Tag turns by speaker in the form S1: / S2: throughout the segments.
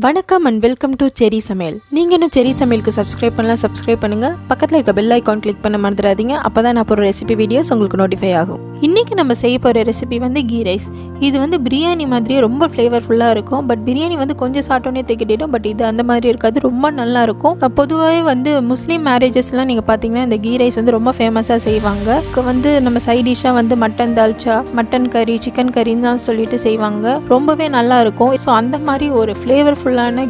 S1: வணக்கம் and welcome to செரி சமையல். நீங்கள் இன்னும் செரி சமையலுக்கு சப்ஸ்கிரைப் பண்ணலாம், சப்ஸ்கிரைப் பண்ணுங்கள். பக்கத்தில் இருக்க பெல் ஐக்கான் கிளிக் பண்ண மறந்துடாதீங்க. அப்போ தான் நான் போகிற ரெசிபி வீடியோஸ் உங்களுக்கு நோட்டிஃபை ஆகும். இன்றைக்கி நம்ம செய்ய போகிற ரெசிபி வந்து கீ ரைஸ். இது வந்து பிரியாணி மாதிரியே ரொம்ப ஃப்ளேவர்ஃபுல்லாக இருக்கும். பட் பிரியாணி வந்து கொஞ்சம் சாப்பிட்டோன்னே திக்கிட்டிடும். பட் இது அந்த மாதிரி இருக்காது, ரொம்ப நல்லா இருக்கும். பொதுவாகவே வந்து முஸ்லீம் மேரேஜஸ்லாம் நீங்கள் பார்த்தீங்கன்னா இந்த கீ ரைஸ் வந்து ரொம்ப ஃபேமஸாக செய்வாங்க. வந்து நம்ம சைட் டிஷ்ஷாக வந்து மட்டன் தால்ச்சா, மட்டன் கறி, சிக்கன் கறின்னு தான் சொல்லிட்டு செய்வாங்க. ரொம்பவே நல்லா இருக்கும். ஸோ அந்த மாதிரி ஒரு ஃப்ளேவர்ஃபுல்லான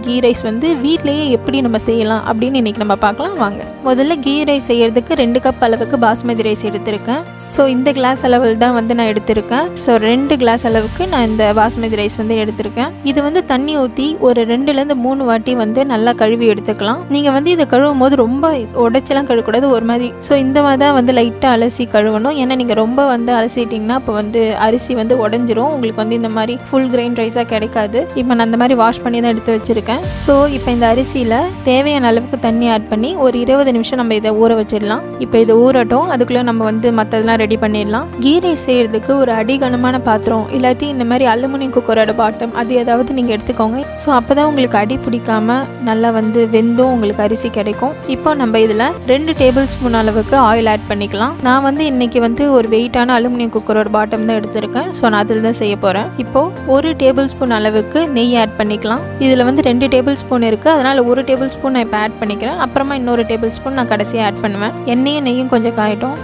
S1: கீ ரைஸ் வந்து வீட்லேயே எப்படி நம்ம செய்யலாம் அப்படின்னு இன்றைக்கி நம்ம பார்க்கலாம் வாங்க. முதல்ல கீ ரைஸ் செய்யறதுக்கு 2 கப் அளவுக்கு பாஸ்மதி ரைஸ் எடுத்திருக்கேன். ஸோ இந்த கிளாஸ் அளவில் தான் வந்து நான் எடுத்திருக்கேன். ஸோ 2 கிளாஸ் அளவுக்கு நான் இந்த பாஸ்மதி ரைஸ் வந்து எடுத்திருக்கேன். இது வந்து தண்ணி ஊற்றி ஒரு 2லேருந்து 3 வாட்டி வந்து நல்லா கழுவி எடுத்துக்கலாம். நீங்கள் வந்து இதை கழுவும் போது ரொம்ப உடைச்செல்லாம் கழுவக்கூடாது, ஒரு மாதிரி. ஸோ இந்த மாதிரி தான் வந்து லைட்டாக அலசி கழுவணும். ஏன்னா நீங்கள் ரொம்ப வந்து அலசிட்டிங்கன்னா இப்போ வந்து அரிசி வந்து உடஞ்சிரும். உங்களுக்கு வந்து இந்த மாதிரி ஃபுல் கிரெயின் ரைஸாக கிடைக்காது. இப்போ நான் அந்த மாதிரி வாஷ் பண்ணி தான் எடுத்து வச்சுருக்கேன். ஸோ இப்போ இந்த அரிசியில் தேவையான அளவுக்கு தண்ணி ஆட் பண்ணி ஒரு 20 நிமிஷம் நம்ம இதை ஊற வச்சிடலாம். இப்போ இதை ஊறட்டும், அதுக்குள்ளே நம்ம வந்து மற்றதெல்லாம் ரெடி பண்ணிடலாம். கீ ரைஸ் செய்கிறதுக்கு ஒரு அடிகனமான பாத்திரம் இல்லாட்டி இந்த மாதிரி அலுமினியம் குக்கரோட பாட்டம் அது ஏதாவது நீங்கள் எடுத்துக்கோங்க. ஸோ அப்போ தான் உங்களுக்கு அடி பிடிக்காமல் நல்லா வந்து வெந்தும் உங்களுக்கு அரிசி கிடைக்கும். இப்போ நம்ம இதில் 2 டேபிள் ஸ்பூன் அளவுக்கு ஆயில் ஆட் பண்ணிக்கலாம். நான் வந்து இன்றைக்கி வந்து ஒரு வெயிட்டான அலுமினியம் குக்கரோட பாட்டம் தான் எடுத்திருக்கேன். ஸோ நான் அதில் தான் செய்ய போகிறேன். இப்போது 1 டேபிள் ஸ்பூன் அளவுக்கு நெய் ஆட் பண்ணிக்கலாம். இதில் வந்து 2 டேபிள் ஸ்பூன் இருக்குது, அதனால் 1 டேபிள் ஸ்பூன் நான் இப்போ ஆட் பண்ணிக்கிறேன். அப்புறமா இன்னொரு டேபிள் ஸ்பூன் நான் கடைசியாக ஆட் பண்ணுவேன். எண்ணெயும் நெய்யும் கொஞ்சம் காயட்டும்.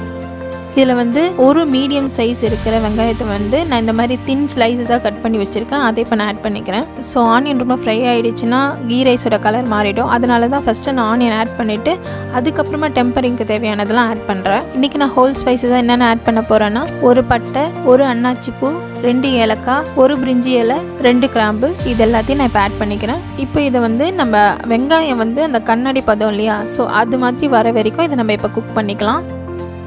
S1: இதில் வந்து ஒரு மீடியம் சைஸ் இருக்கிற வெங்காயத்தை வந்து நான் இந்த மாதிரி தின் ஸ்லைசஸாக கட் பண்ணி வச்சுருக்கேன். அதை இப்போ நான் ஆட் பண்ணிக்கிறேன். ஸோ ஆனியன் ரொம்ப ஃப்ரை ஆகிடுச்சுன்னா கீ ரைஸோட கலர் மாறிடும். அதனால தான் ஃபஸ்ட்டு நான் ஆனியன் ஆட் பண்ணிவிட்டு அதுக்கப்புறமா டெம்பரிங்க்கு தேவையானதெல்லாம் ஆட் பண்ணுறேன். இன்றைக்கி நான் ஹோல் ஸ்பைஸஸாக என்னென்ன ஆட் பண்ண போகிறேன்னா ஒரு பட்டை, ஒரு அன்னாச்சி பூ, 2 ஏலக்காய், ஒரு பிரிஞ்சி இலை, 2 கிராம்பு, இது எல்லாத்தையும் நான் இப்போ ஆட் பண்ணிக்கிறேன். இப்போ இதை வந்து நம்ம வெங்காயம் வந்து அந்த கண்ணாடி பதம் இல்லையா, ஸோ அது மாதிரி வர வரைக்கும் இதை நம்ம இப்போ குக் பண்ணிக்கலாம்.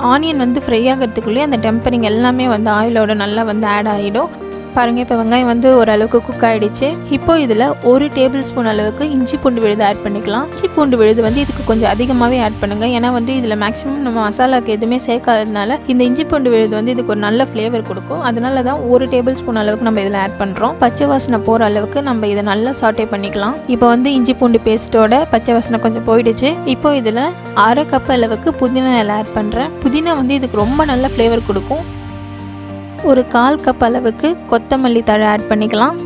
S1: ஆனியன் வந்து ஃப்ரை ஆகிறதுக்குள்ளேயே அந்த டெம்பரிங் எல்லாமே வந்து ஆயிலோட நல்லா வந்து ஆட் ஆகிடும். பாருங்கள், இப்போ வெங்காயம் வந்து ஓரளவுக்கு குக் ஆகிடுச்சு. இப்போ இதில் 1 டேபிள் ஸ்பூன் அளவுக்கு இஞ்சி பூண்டு விழுது ஆட் பண்ணிக்கலாம். இஞ்சி பூண்டு விழுது வந்து இதுக்கு கொஞ்சம் அதிகமாகவே ஆட் பண்ணுங்கள். ஏன்னா வந்து இதில் மேக்ஸிமம் நம்ம மசாலாவுக்கு எதுவுமே சேர்க்காததுனால இந்த இஞ்சி பூண்டு விழுது வந்து இதுக்கு ஒரு நல்ல ஃப்ளேவர் கொடுக்கும். அதனால தான் 1 டேபிள் ஸ்பூன் அளவுக்கு நம்ம இதில் ஆட் பண்ணுறோம். பச்சை வாசனை போகிற அளவுக்கு நம்ம இதை நல்லா சாட்டே பண்ணிக்கலாம். இப்போ வந்து இஞ்சி பூண்டு பேஸ்ட்டோட பச்சை வாசனை கொஞ்சம் போயிடுச்சு. இப்போ இதில் 1/2 கப் அளவுக்கு புதினா இலை ஆட் பண்ணுறேன். புதினா வந்து இதுக்கு ரொம்ப நல்ல ஃப்ளேவர் கொடுக்கும். ஒரு 1/4 கப் அளவுக்கு கொத்தமல்லி தழை ஆட் பண்ணிக்கலாம்.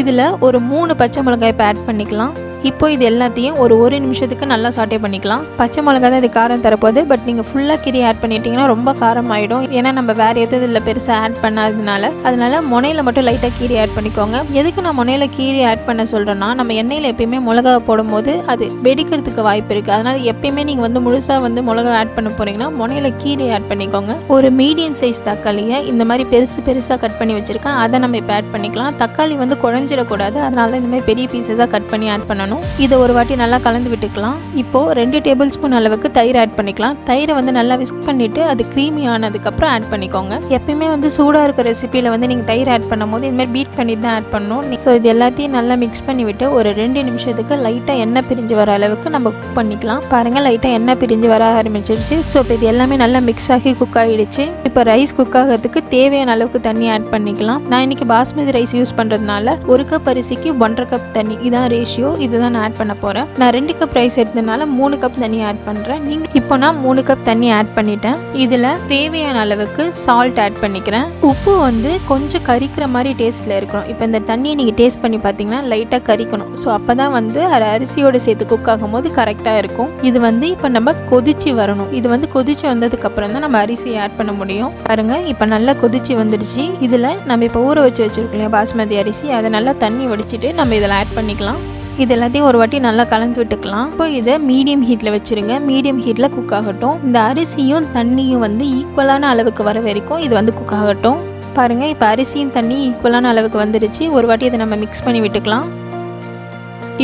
S1: இதில் ஒரு 3 பச்சை மிளகாய் இப்போ ஆட் பண்ணிக்கலாம். இப்போ இது எல்லாத்தையும் ஒரு நிமிஷத்துக்கு நல்லா சாட்டே பண்ணிக்கலாம். பச்சை மிளகாய் தான் இது காரம் தரப்போகுது. பட் நீங்கள் ஃபுல்லாக கீரி ஆட் பண்ணிட்டீங்கன்னா ரொம்ப காரம் ஆகிடும். ஏன்னா நம்ம வேறு எதுவும் இதில் பெருசாக ஆட் பண்ணாததுனால. அதனால முனையில் மட்டும் லைட்டாக கீரி ஆட் பண்ணிக்கோங்க. எதுக்கு நான் முனையில் கீரி ஆட் பண்ண சொல்கிறேன்னா, நம்ம எண்ணெயில் எப்பயுமே மிளகா போடும்போது அது வெடிக்கிறதுக்கு வாய்ப்பு இருக்குது. அதனால் எப்பயுமே நீங்கள் வந்து முழுசாக வந்து மிளகா ஆட் பண்ண போகிறீங்கன்னா முனையில் கீரி ஆட் பண்ணிக்கோங்க. ஒரு மீடியம் சைஸ் தக்காளியை இந்த மாதிரி பெருசாக கட் பண்ணி வச்சுருக்கேன். அதை நம்ம இப்போ ஆட் பண்ணிக்கலாம். தக்காளி வந்து குழஞ்சிடக்கூடாது, அதனால தான் இந்த மாதிரி பெரிய பீஸஸாக கட் பண்ணி ஆட் பண்ணணும். இதை ஒரு வாட்டி நல்லா கலந்து விட்டுக்கலாம். இப்போ 2 டேபிள் ஸ்பூன் அளவுக்கு தயிர் ஆட் பண்ணிக்கலாம். தயிரை வந்து நல்லா விஸ்க் பண்ணிட்டு அது க்ரீமி ஆனதுக்கப்புறம் ஆட் பண்ணிக்கோங்க. எப்பயுமே வந்து சூடாக இருக்க ரெசிபியில் வந்து நீங்கள் தயிர் ஆட் பண்ணும் போது இந்த மாதிரி பீட் பண்ணிட்டு தான் ஆட் பண்ணணும். ஸோ இது எல்லாத்தையும் நல்லா மிக்ஸ் பண்ணிவிட்டு ஒரு 2 நிமிஷத்துக்கு லைட்டாக எண்ணெய் பிரிஞ்சு வர அளவுக்கு நம்ம குக் பண்ணிக்கலாம். பாருங்கள், லைட்டாக எண்ணெய் பிரிஞ்சு வர ஆரம்பிச்சிருச்சு. ஸோ இப்போ இது எல்லாமே நல்லா மிக்ஸ் ஆகி குக் ஆகிடுச்சு. இப்போ ரைஸ் குக் ஆகிறதுக்கு தேவையான அளவுக்கு தண்ணி ஆட் பண்ணிக்கலாம். நான் இன்றைக்கி பாஸ்மதி ரைஸ் யூஸ் பண்ணுறதுனால 1 கப் அரிசிக்கு 1.5 கப் தண்ணி, இதான் ரேஷியோ. இதுதான் நான் ஆட் பண்ண போகிறேன். நான் 2 கப் ரைஸ் எடுத்ததுனால 3 கப் தண்ணி ஆட் பண்ணுறேன். இப்போ நான் 3 கப் தண்ணி ஆட் பண்ணிட்டேன். இதில் தேவையான அளவுக்கு சால்ட் ஆட் பண்ணிக்கிறேன். உப்பு வந்து கொஞ்சம் கரிக்கிற மாதிரி டேஸ்ட்டில் இருக்கணும். இப்போ இந்த தண்ணியை நீங்கள் டேஸ்ட் பண்ணி பார்த்தீங்கன்னா லைட்டாக கரிக்கணும். ஸோ அப்போ தான் வந்து அரிசியோடு சேர்த்து குக் ஆகும் போது கரெக்டாக இருக்கும். இது வந்து இப்போ நம்ம கொதிச்சு வரணும். இது வந்து கொதிச்சு வந்ததுக்கப்புறம் தான் நம்ம அரிசியை ஆட் பண்ண முடியும். பாருங்க, இப்போ நல்லா கொதிச்சு வந்துடுச்சு. இதில் நம்ம இப்போ ஊற வச்சிருக்கோம் இல்லையா பாஸ்மதி அரிசி, அதை நல்லா தண்ணி வடிச்சிட்டு நம்ம இதில் ஆட் பண்ணிக்கலாம். இது எல்லாத்தையும் ஒரு வாட்டி நல்லா கலந்து விட்டுக்கலாம். இப்போ இதை மீடியம் ஹீட்டில் வச்சுருங்க. மீடியம் ஹீட்டில் குக் ஆகட்டும். இந்த அரிசியும் தண்ணியும் வந்து ஈக்குவலான அளவுக்கு வர வரைக்கும் இது வந்து குக் ஆகட்டும். பாருங்கள், இப்போ அரிசியும் தண்ணி ஈக்குவலான அளவுக்கு வந்துடுச்சு. ஒரு வாட்டி இதை நம்ம மிக்ஸ் பண்ணி விட்டுக்கலாம்.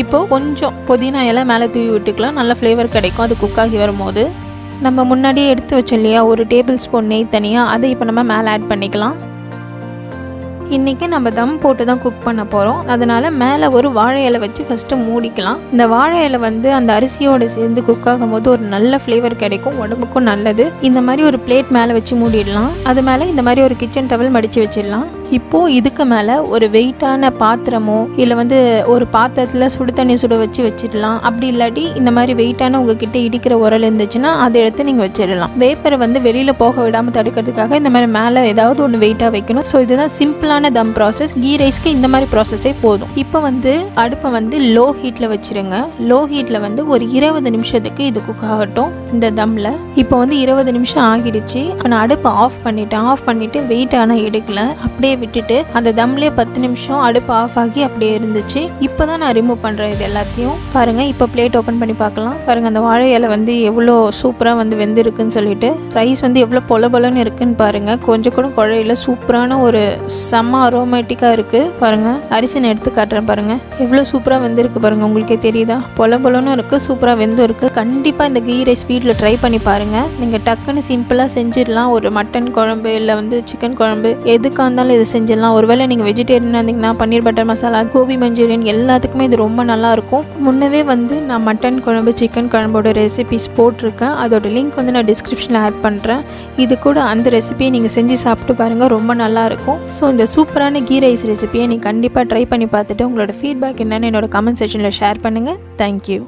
S1: இப்போது கொஞ்சம் புதினா இலை மேலே தூவி விட்டுக்கலாம். நல்ல ஃப்ளேவர் கிடைக்கும் அது குக் ஆகி வரும்போது. நம்ம முன்னாடியே எடுத்து வச்சோம் இல்லையா 1 டேபிள் ஸ்பூன் நெய் தனியாக, அதை இப்போ நம்ம மேலே ஆட் பண்ணிக்கலாம். இன்றைக்கி நம்ம தம் போட்டு தான் குக் பண்ண போகிறோம். அதனால் மேலே ஒரு வாழை இலை வச்சு ஃபஸ்ட்டு மூடிக்கலாம். இந்த வாழை இலை வந்து அந்த அரிசியோடு சேர்ந்து குக் ஆகும் போது ஒரு நல்ல ஃப்ளேவர் கிடைக்கும், உடம்புக்கும் நல்லது. இந்த மாதிரி ஒரு பிளேட் மேலே வச்சு மூடிடலாம். அது மேலே இந்த மாதிரி ஒரு கிச்சன் டவல் மடித்து வச்சிடலாம். இப்போது இதுக்கு மேலே ஒரு வெயிட்டான பாத்திரமோ இல்லை வந்து ஒரு பாத்திரத்தில் சுடு தண்ணி சுட வச்சிடலாம். அப்படி இல்லாட்டி இந்த மாதிரி வெயிட்டான உங்ககிட்ட இடிக்கிற உரல் இருந்துச்சுன்னா அதை எடுத்து நீங்கள் வச்சிடலாம். வேப்பரை வந்து வெளியில் போக விடாமல் தடுக்கிறதுக்காக இந்த மாதிரி மேலே ஏதாவது ஒன்று வெயிட்டாக வைக்கணும். ஸோ இதுதான் சிம்பிளான தம் ப்ராசஸ். கீ ரைஸ்க்கு இந்த மாதிரி ப்ராசஸே போதும். இப்போ வந்து அடுப்பை வந்து லோ ஹீட்டில் வச்சுருங்க. லோ ஹீட்டில் வந்து ஒரு 20 நிமிஷத்துக்கு இது குக் ஆகட்டும் இந்த தம்மில். இப்போ வந்து 20 நிமிஷம் ஆகிடுச்சு. நான் அடுப்பை ஆஃப் பண்ணிவிட்டு வெயிட் ஆனால் எடுக்கல, அப்படியே விட்டுட்டு அந்த தம்லேயே 10 நிமிஷம் அடுப்பு ஆஃப் ஆகி அப்படியே இருந்துச்சு. இப்போ தான் நான் ரிமூவ் பண்ணுறேன் இது எல்லாத்தையும். பாருங்கள், இப்போ பிளேட் ஓப்பன் பண்ணி பார்க்கலாம். பாருங்கள், அந்த வாழை இலை வந்து எவ்வளோ சூப்பராக வந்து வெந்திருக்குன்னு சொல்லிட்டு, ரைஸ் வந்து எவ்வளோ பொலன்னு இருக்குன்னு பாருங்கள். கொஞ்சம் கூட குழையில சூப்பரான ஒரு செம்ம அரோமேட்டிக்காக இருக்குது. பாருங்கள், அரிசி நான் எடுத்து காட்டுறேன். பாருங்கள் எவ்வளோ சூப்பராக வெந்திருக்கு பாருங்கள். உங்களுக்கே தெரியுதா? பொலன்னு இருக்குது, சூப்பராக வெந்து இருக்குது. கண்டிப்பாக இந்த கீ ரைஸ் வீட்டில் ட்ரை பண்ணி பாருங்கள். நீங்கள் டக்குன்னு சிம்பிளாக செஞ்சிடலாம். ஒரு மட்டன் குழம்பு இல்லை வந்து சிக்கன் குழம்பு எதுக்காக இருந்தாலும் இது செஞ்சிடலாம். ஒருவேளை நீங்கள் வெஜிடேரியனாக இருந்தீங்கன்னா பன்னீர் பட்டர் மசாலா, கோபி மஞ்சூரியன் எல்லாத்துக்குமே இது ரொம்ப நல்லாயிருக்கும். முன்னவே வந்து நான் மட்டன் குழம்பு சிக்கன் குழம்போட ரெசிபிஸ் போட்டிருக்கேன். அதோட லிங்க் வந்து நான் டிஸ்கிரிப்ஷனில் ஆட் பண்ணுறேன். இது கூட அந்த ரெசிபியை நீங்கள் செஞ்சு சாப்பிட்டு பாருங்கள், ரொம்ப நல்லாயிருக்கும். ஸோ இந்த சூப்பரான கீ ரைஸ் ரெசிபியை நீங்கள் கண்டிப்பாக ட்ரை பண்ணி பார்த்துட்டு உங்களோட ஃபீட்பேக் என்னென்னு என்னோட கமெண்ட் செக்ஷனில் ஷேர் பண்ணுங்கள். தேங்க்யூ.